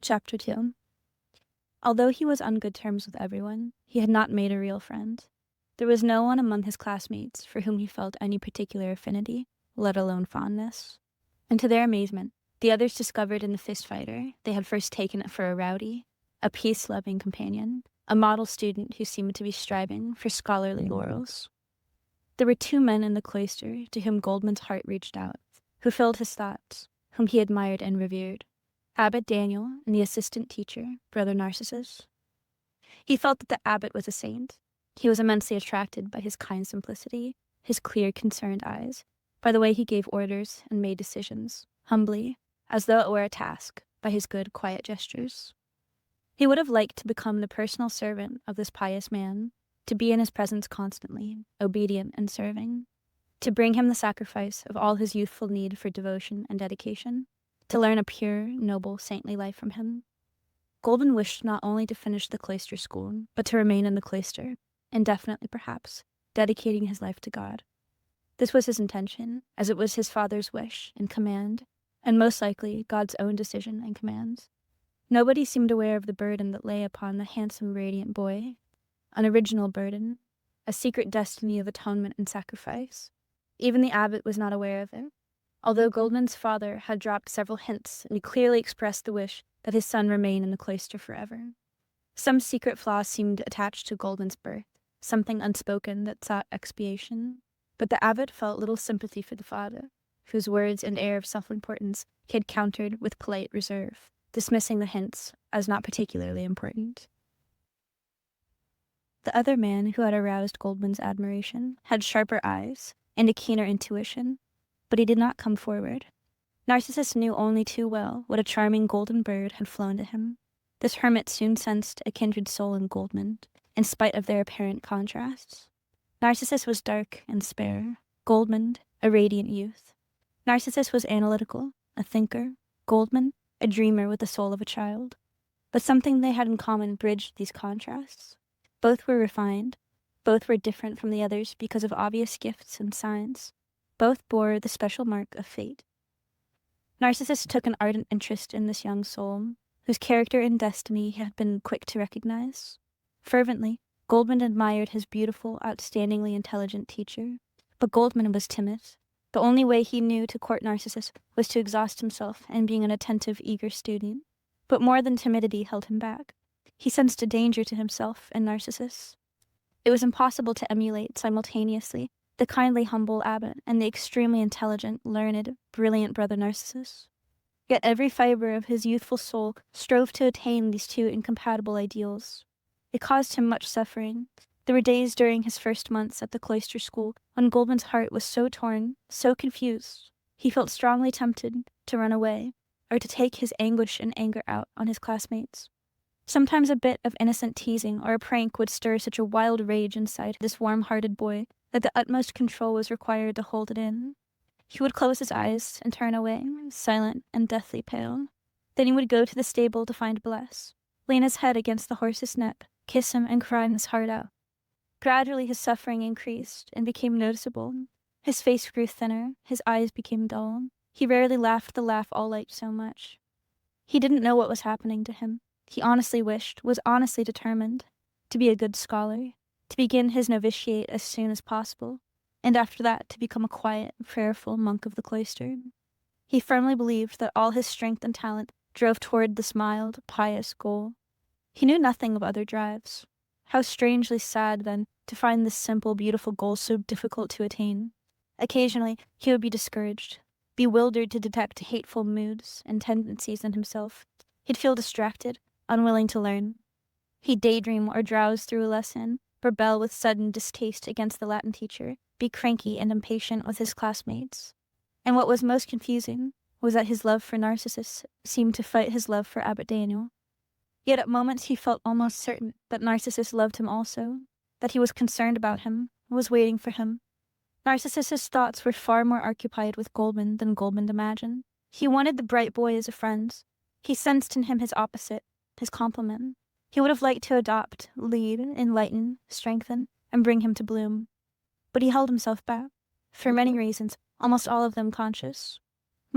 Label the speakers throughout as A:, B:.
A: Chapter 2. Although he was on good terms with everyone, he had not made a real friend. There was no one among his classmates for whom he felt any particular affinity, let alone fondness. And to their amazement, the others discovered in the fist fighter they had first taken it for a rowdy, a peace-loving companion, a model student who seemed to be striving for scholarly laurels. There were two men in the cloister to whom Goldmund's heart reached out, who filled his thoughts, whom he admired and revered. Abbot Daniel and the assistant teacher, Brother Narcissus. He felt that the abbot was a saint. He was immensely attracted by his kind simplicity, his clear, concerned eyes, by the way he gave orders and made decisions, humbly, as though it were a task, by his good, quiet gestures. He would have liked to become the personal servant of this pious man, to be in his presence constantly, obedient and serving, to bring him the sacrifice of all his youthful need for devotion and dedication, to learn a pure, noble, saintly life from him. Goldmund wished not only to finish the cloister school, but to remain in the cloister, indefinitely perhaps, dedicating his life to God. This was his intention, as it was his father's wish and command, and most likely God's own decision and command. Nobody seemed aware of the burden that lay upon the handsome, radiant boy, an original burden, a secret destiny of atonement and sacrifice. Even the abbot was not aware of it, although Goldmund's father had dropped several hints and he clearly expressed the wish that his son remain in the cloister forever. Some secret flaw seemed attached to Goldmund's birth, something unspoken that sought expiation, but the abbot felt little sympathy for the father, whose words and air of self-importance he had countered with polite reserve, dismissing the hints as not particularly important. The other man who had aroused Goldmund's admiration had sharper eyes and a keener intuition, but he did not come forward. Narcissus knew only too well what a charming golden bird had flown to him. This hermit soon sensed a kindred soul in Goldmund, in spite of their apparent contrasts. Narcissus was dark and spare, Goldmund a radiant youth. Narcissus was analytical, a thinker, Goldmund a dreamer with the soul of a child. But something they had in common bridged these contrasts. Both were refined, both were different from the others because of obvious gifts and signs. Both bore the special mark of fate. Narcissus took an ardent interest in this young soul, whose character and destiny he had been quick to recognize. Fervently, Goldmund admired his beautiful, outstandingly intelligent teacher, but Goldmund was timid. The only way he knew to court Narcissus was to exhaust himself in being an attentive, eager student. But more than timidity held him back. He sensed a danger to himself and Narcissus. It was impossible to emulate simultaneously the kindly, humble abbot and the extremely intelligent, learned, brilliant Brother Narcissus. Yet every fiber of his youthful soul strove to attain these two incompatible ideals. It caused him much suffering. There were days during his first months at the cloister school when Goldmund's heart was so torn, so confused, he felt strongly tempted to run away, or to take his anguish and anger out on his classmates. Sometimes a bit of innocent teasing or a prank would stir such a wild rage inside this warm-hearted boy that the utmost control was required to hold it in. He would close his eyes and turn away, silent and deathly pale. Then he would go to the stable to find Bless, lean his head against the horse's neck, kiss him, and cry his heart out. Gradually his suffering increased and became noticeable. His face grew thinner, his eyes became dull. He rarely laughed the laugh all liked so much. He didn't know what was happening to him. He honestly wished, was honestly determined, to be a good scholar, to begin his novitiate as soon as possible, and after that to become a quiet, prayerful monk of the cloister. He firmly believed that all his strength and talent drove toward this mild, pious goal. He knew nothing of other drives. How strangely sad, then, to find this simple, beautiful goal so difficult to attain. Occasionally, he would be discouraged, bewildered to detect hateful moods and tendencies in himself. He'd feel distracted, unwilling to learn. He'd daydream or drowse through a lesson, rebel with sudden distaste against the Latin teacher, be cranky and impatient with his classmates. And what was most confusing was that his love for Narcissus seemed to fight his love for Abbot Daniel. Yet at moments he felt almost certain that Narcissus loved him also, that he was concerned about him, was waiting for him. Narcissus's thoughts were far more occupied with Goldmund than Goldmund imagined. He wanted the bright boy as a friend. He sensed in him his opposite, his complement. He would have liked to adopt, lead, enlighten, strengthen, and bring him to bloom. But he held himself back, for many reasons, almost all of them conscious.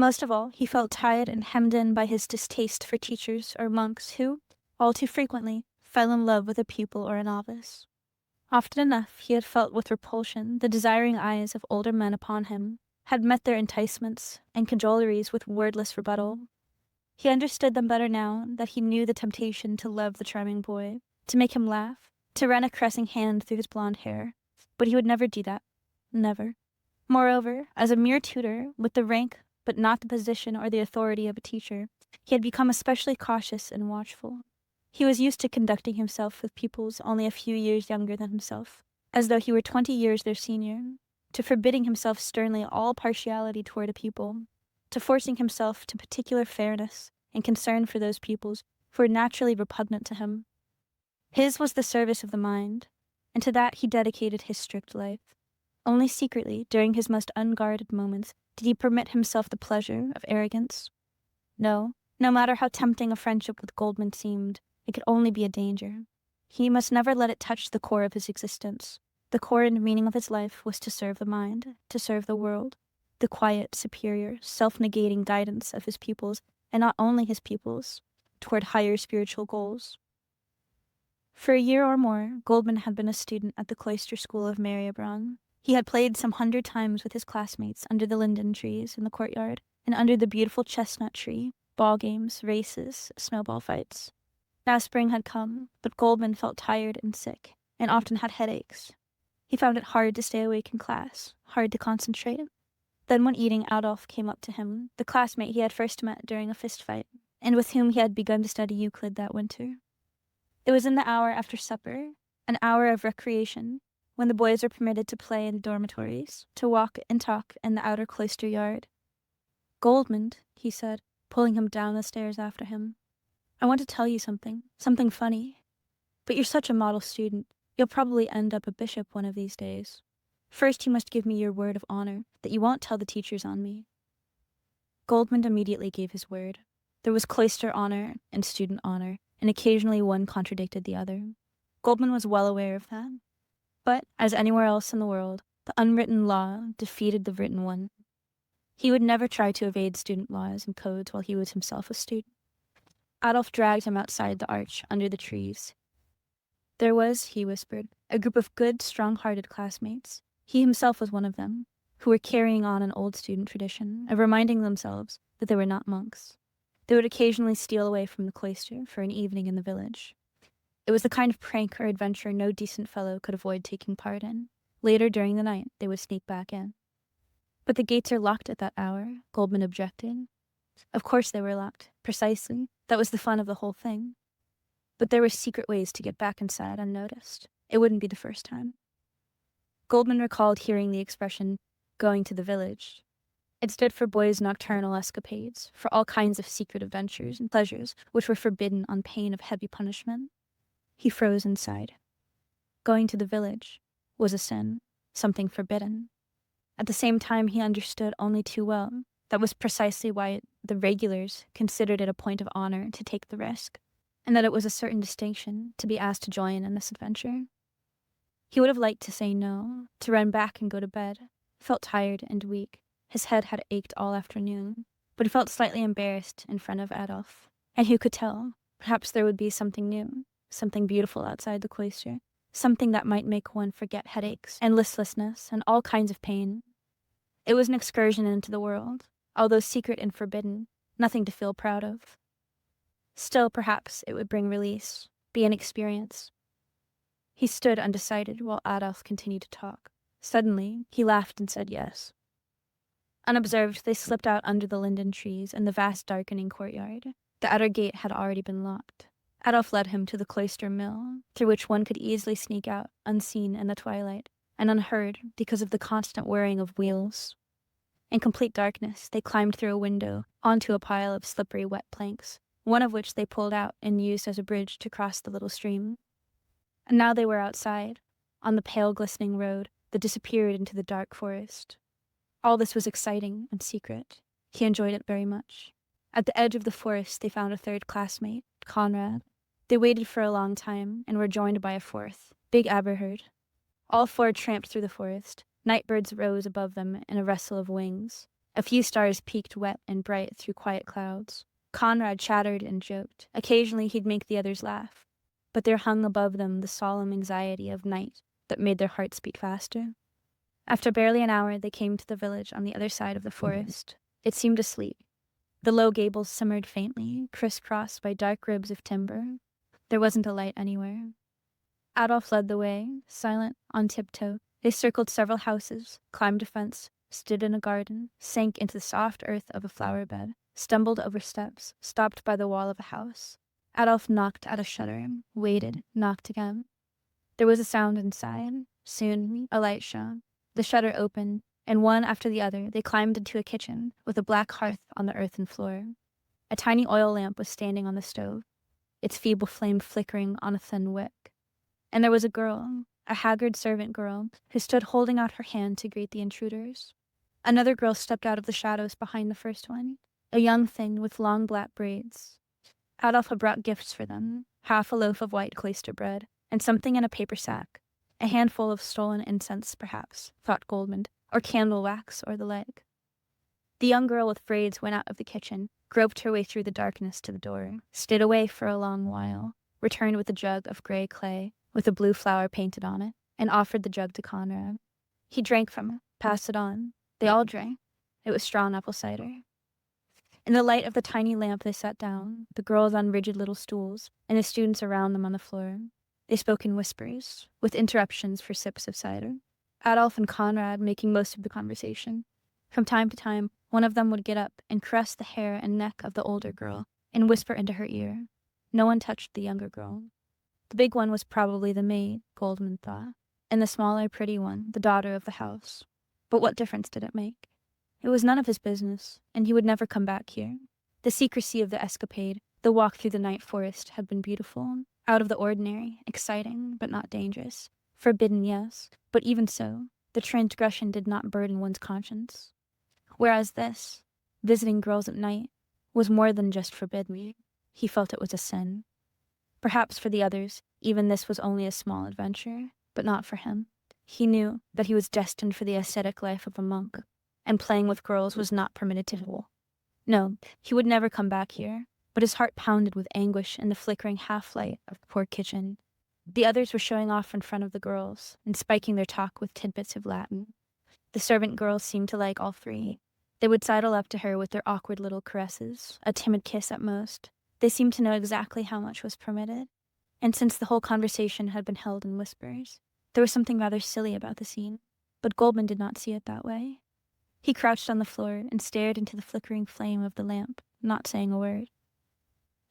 A: Most of all, he felt tied and hemmed in by his distaste for teachers or monks who, all too frequently, fell in love with a pupil or a novice. Often enough he had felt with repulsion the desiring eyes of older men upon him, had met their enticements and cajoleries with wordless rebuttal. He understood them better now that he knew the temptation to love the charming boy, to make him laugh, to run a caressing hand through his blonde hair, but he would never do that. Never. Moreover, as a mere tutor, with the rank but not the position or the authority of a teacher, he had become especially cautious and watchful. He was used to conducting himself with pupils only a few years younger than himself, as though he were 20 years their senior, to forbidding himself sternly all partiality toward a pupil, to forcing himself to particular fairness and concern for those pupils who were naturally repugnant to him. His was the service of the mind, and to that he dedicated his strict life. Only secretly, during his most unguarded moments, did he permit himself the pleasure of arrogance. No matter how tempting a friendship with Goldmund seemed, it could only be a danger. He must never let it touch the core of his existence. The core and meaning of his life was to serve the mind, to serve the world, the quiet, superior, self-negating guidance of his pupils, and not only his pupils, toward higher spiritual goals. For a year or more, Goldmund had been a student at the cloister school of Mariabrunn. He had played some 100 times with his classmates under the linden trees in the courtyard and under the beautiful chestnut tree, ball games, races, snowball fights. Now spring had come, but Goldmund felt tired and sick, and often had headaches. He found it hard to stay awake in class, hard to concentrate. Then one evening Adolf came up to him, the classmate he had first met during a fist fight, and with whom he had begun to study Euclid that winter. It was in the hour after supper, an hour of recreation, when the boys were permitted to play in the dormitories, to walk and talk in the outer cloister yard. "Goldmund," he said, pulling him down the stairs after him, "I want to tell you something funny. But you're such a model student, you'll probably end up a bishop one of these days. First you must give me your word of honor that you won't tell the teachers on me." Goldmund immediately gave his word. There was cloister honor and student honor, and occasionally one contradicted the other. Goldmund was well aware of that. But, as anywhere else in the world, the unwritten law defeated the written one. He would never try to evade student laws and codes while he was himself a student. Adolf dragged him outside the arch under the trees. There was, he whispered, a group of good, strong-hearted classmates. He himself was one of them, who were carrying on an old student tradition of reminding themselves that they were not monks. They would occasionally steal away from the cloister for an evening in the village. It was the kind of prank or adventure no decent fellow could avoid taking part in. Later during the night, they would sneak back in. "But the gates are locked at that hour," Goldmund objected. Of course they were locked, precisely. That was the fun of the whole thing. But there were secret ways to get back inside unnoticed. It wouldn't be the first time. Goldmund recalled hearing the expression, "going to the village." It stood for boys' nocturnal escapades, for all kinds of secret adventures and pleasures which were forbidden on pain of heavy punishment. He froze inside. Going to the village was a sin, something forbidden. At the same time, he understood only too well that was precisely why the regulars considered it a point of honor to take the risk, and that it was a certain distinction to be asked to join in this adventure. He would have liked to say no, to run back and go to bed, felt tired and weak. His head had ached all afternoon, but he felt slightly embarrassed in front of Adolf. And who could tell? Perhaps there would be something new, something beautiful outside the cloister, something that might make one forget headaches and listlessness and all kinds of pain. It was an excursion into the world, although secret and forbidden, nothing to feel proud of. Still, perhaps it would bring release, be an experience. He stood undecided while Adolf continued to talk. Suddenly, he laughed and said yes. Unobserved, they slipped out under the linden trees in the vast darkening courtyard. The outer gate had already been locked. Adolf led him to the cloister mill, through which one could easily sneak out, unseen in the twilight, and unheard because of the constant whirring of wheels. In complete darkness, they climbed through a window onto a pile of slippery wet planks, one of which they pulled out and used as a bridge to cross the little stream. And now they were outside, on the pale glistening road that disappeared into the dark forest. All this was exciting and secret. He enjoyed it very much. At the edge of the forest, they found a third classmate, Conrad. They waited for a long time and were joined by a fourth, Big Aberhard. All four tramped through the forest. Night birds rose above them in a rustle of wings. A few stars peeked wet and bright through quiet clouds. Conrad chattered and joked. Occasionally he'd make the others laugh, but there hung above them the solemn anxiety of night that made their hearts beat faster. After barely an hour, they came to the village on the other side of the forest. It seemed asleep. The low gables simmered faintly, crisscrossed by dark ribs of timber. There wasn't a light anywhere. Adolf led the way, silent, on tiptoe. They circled several houses, climbed a fence, stood in a garden, sank into the soft earth of a flower bed, stumbled over steps, stopped by the wall of a house. Adolf knocked at a shutter, waited, knocked again. There was a sound inside. Soon, a light shone. The shutter opened, and one after the other, they climbed into a kitchen with a black hearth on the earthen floor. A tiny oil lamp was standing on the stove, its feeble flame flickering on a thin wick. And there was a girl, a haggard servant girl, who stood holding out her hand to greet the intruders. Another girl stepped out of the shadows behind the first one, a young thing with long black braids. Adolf had brought gifts for them, half a loaf of white cloister bread, and something in a paper sack. A handful of stolen incense, perhaps, thought Goldmund, or candle wax, or the like. The young girl with braids went out of the kitchen, groped her way through the darkness to the door, stayed away for a long while, returned with a jug of gray clay, with a blue flower painted on it, and offered the jug to Conrad. He drank from it, passed it on. They all drank. It was strong apple cider. In the light of the tiny lamp they sat down, the girls on rigid little stools, and the students around them on the floor. They spoke in whispers, with interruptions for sips of cider. Adolf and Conrad making most of the conversation. From time to time, one of them would get up and caress the hair and neck of the older girl, and whisper into her ear. No one touched the younger girl. The big one was probably the maid, Goldmund thought, and the smaller, pretty one, the daughter of the house. But what difference did it make? It was none of his business, and he would never come back here. The secrecy of the escapade, the walk through the night forest, had been beautiful, out of the ordinary, exciting, but not dangerous. Forbidden, yes, but even so, the transgression did not burden one's conscience. Whereas this, visiting girls at night, was more than just forbidden. He felt it was a sin. Perhaps for the others, even this was only a small adventure, but not for him. He knew that he was destined for the ascetic life of a monk, and playing with girls was not permitted to him. No, he would never come back here, but his heart pounded with anguish in the flickering half-light of the poor kitchen. The others were showing off in front of the girls, and spiking their talk with tidbits of Latin. The servant girls seemed to like all three. They would sidle up to her with their awkward little caresses, a timid kiss at most. They seemed to know exactly how much was permitted, and since the whole conversation had been held in whispers, there was something rather silly about the scene, but Goldmund did not see it that way. He crouched on the floor and stared into the flickering flame of the lamp, not saying a word.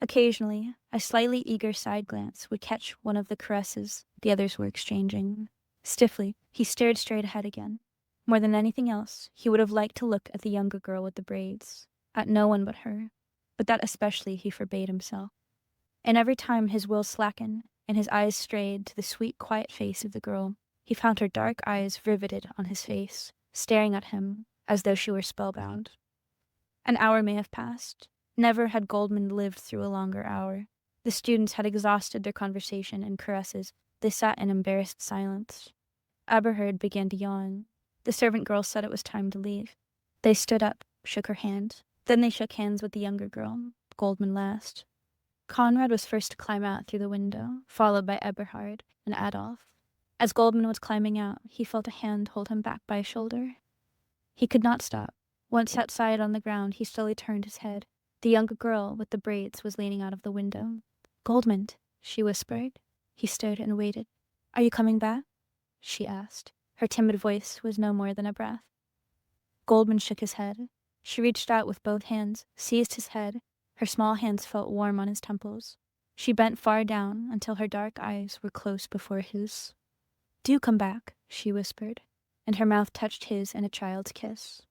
A: Occasionally, a slightly eager side glance would catch one of the caresses the others were exchanging. Stiffly, he stared straight ahead again. More than anything else, he would have liked to look at the younger girl with the braids, at no one but her, but that especially he forbade himself. And every time his will slackened and his eyes strayed to the sweet, quiet face of the girl, he found her dark eyes riveted on his face, staring at him as though she were spellbound. An hour may have passed. Never had Goldmund lived through a longer hour. The students had exhausted their conversation and caresses. They sat in embarrassed silence. Eberhard began to yawn. The servant girl said it was time to leave. They stood up, shook her hand. Then they shook hands with the younger girl, Goldmund last. Conrad was first to climb out through the window, followed by Eberhard and Adolf. As Goldmund was climbing out, he felt a hand hold him back by a shoulder. He could not stop. Once outside on the ground, he slowly turned his head. The younger girl with the braids was leaning out of the window. "Goldmund," she whispered. He stood and waited. "Are you coming back?" she asked. Her timid voice was no more than a breath. Goldmund shook his head. She reached out with both hands, seized his head. Her small hands felt warm on his temples. She bent far down until her dark eyes were close before his. "Do come back," she whispered, and her mouth touched his in a child's kiss.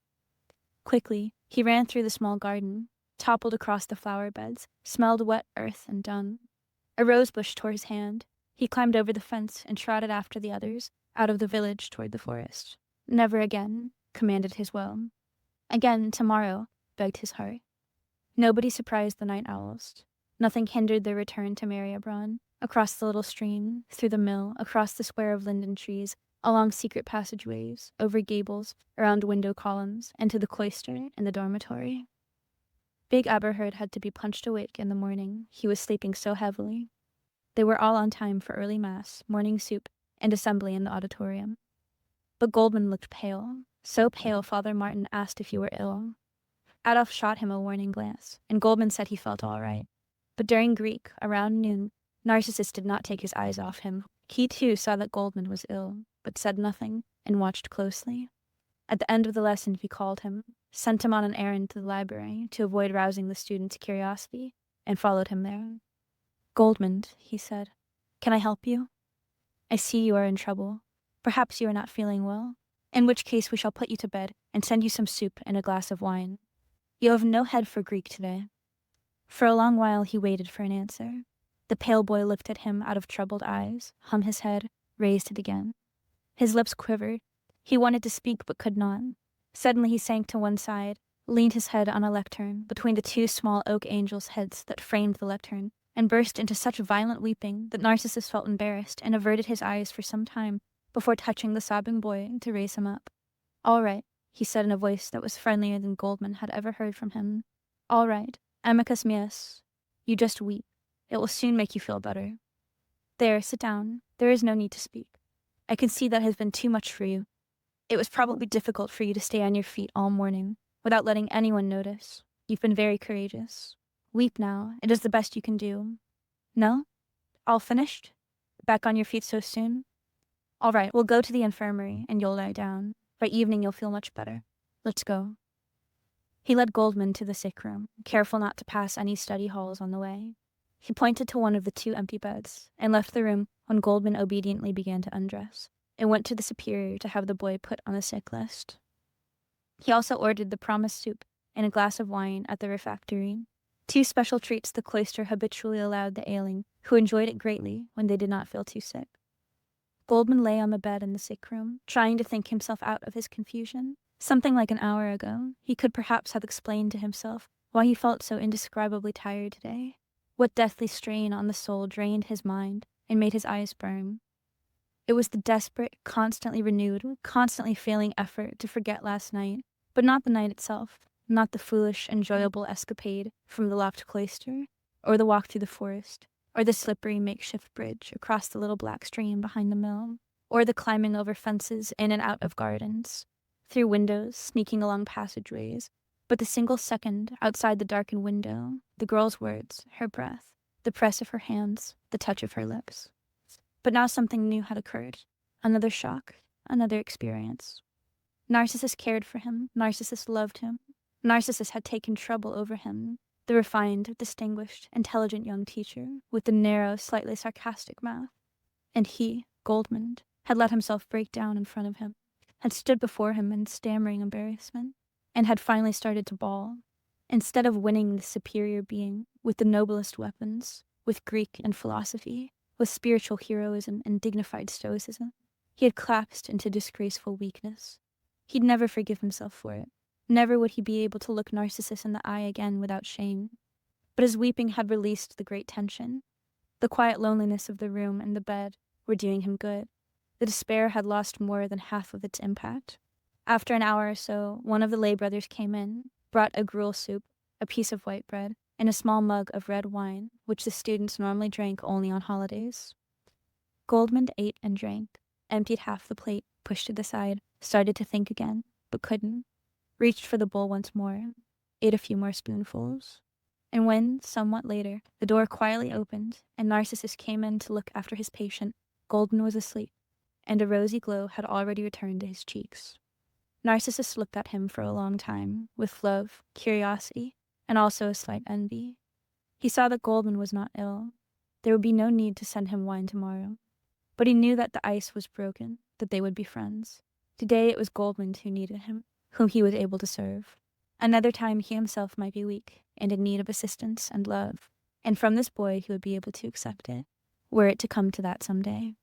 A: Quickly, he ran through the small garden, toppled across the flower beds, smelled wet earth and dung. A rosebush tore his hand. He climbed over the fence and trotted after the others, out of the village toward the forest. Never again, commanded his will. Again, tomorrow, begged his heart. Nobody surprised the night owls. Nothing hindered their return to Mariabrunn. Across the little stream, through the mill, across the square of linden trees, along secret passageways, over gables, around window columns, and to the cloister and the dormitory. Big Aberherd had to be punched awake in the morning. He was sleeping so heavily. They were all on time for early mass, morning soup, and assembly in the auditorium. But Goldmund looked pale, so pale Father Martin asked if he were ill. Adolf shot him a warning glance, and Goldmund said he felt all right. But during Greek, around noon, Narcissus did not take his eyes off him. He too saw that Goldmund was ill, but said nothing, and watched closely. At the end of the lesson he called him, sent him on an errand to the library to avoid rousing the student's curiosity, and followed him there. "Goldmund," he said, "can I help you? I see you are in trouble. Perhaps you are not feeling well, in which case we shall put you to bed and send you some soup and a glass of wine. You have no head for Greek today." For a long while he waited for an answer. The pale boy looked at him out of troubled eyes, hung his head, raised it again. His lips quivered. He wanted to speak but could not. Suddenly he sank to one side, leaned his head on a lectern between the two small oak angels' heads that framed the lectern, and burst into such violent weeping that Narcissus felt embarrassed and averted his eyes for some time before touching the sobbing boy to raise him up. "All right," he said in a voice that was friendlier than Goldmund had ever heard from him. "All right, amicus meus. You just weep. It will soon make you feel better. There, sit down. There is no need to speak. I can see that has been too much for you. It was probably difficult for you to stay on your feet all morning without letting anyone notice. You've been very courageous. Weep now. It is the best you can do. No? All finished? Back on your feet so soon? All right, we'll go to the infirmary and you'll lie down. By evening you'll feel much better. Let's go." He led Goldmund to the sick room, careful not to pass any study halls on the way. He pointed to one of the two empty beds, and left the room when Goldmund obediently began to undress, and went to the superior to have the boy put on the sick list. He also ordered the promised soup and a glass of wine at the refectory, two special treats the cloister habitually allowed the ailing, who enjoyed it greatly when they did not feel too sick. Goldmund lay on the bed in the sick room, trying to think himself out of his confusion. Something like an hour ago, he could perhaps have explained to himself why he felt so indescribably tired today. What deathly strain on the soul drained his mind and made his eyes burn. It was the desperate, constantly renewed, constantly failing effort to forget last night, but not the night itself, not the foolish, enjoyable escapade from the locked cloister, or the walk through the forest, or the slippery makeshift bridge across the little black stream behind the mill, or the climbing over fences in and out of gardens, through windows, sneaking along passageways, but the single second outside the darkened window, the girl's words, her breath, the press of her hands, the touch of her lips. But now something new had occurred. Another shock, another experience. Narcissus cared for him. Narcissus loved him. Narcissus had taken trouble over him, the refined, distinguished, intelligent young teacher with the narrow, slightly sarcastic mouth. And he, Goldmund, had let himself break down in front of him, had stood before him in stammering embarrassment, and had finally started to bawl. Instead of winning the superior being with the noblest weapons, with Greek and philosophy, with spiritual heroism and dignified stoicism, he had collapsed into disgraceful weakness. He'd never forgive himself for it. Never would he be able to look Narcissus in the eye again without shame. But his weeping had released the great tension. The quiet loneliness of the room and the bed were doing him good. The despair had lost more than half of its impact. After an hour or so, one of the lay brothers came in, brought a gruel soup, a piece of white bread, and a small mug of red wine, which the students normally drank only on holidays. Goldmund ate and drank, emptied half the plate, pushed it aside, started to think again, but couldn't, reached for the bowl once more, ate a few more spoonfuls. And when, somewhat later, the door quietly opened, and Narcissus came in to look after his patient, Goldmund was asleep, and a rosy glow had already returned to his cheeks. Narcissus looked at him for a long time, with love, curiosity, and also a slight envy. He saw that Goldmund was not ill. There would be no need to send him wine tomorrow. But he knew that the ice was broken, that they would be friends. Today it was Goldmund who needed him, whom he was able to serve. Another time he himself might be weak, and in need of assistance and love, and from this boy he would be able to accept it, were it to come to that some day.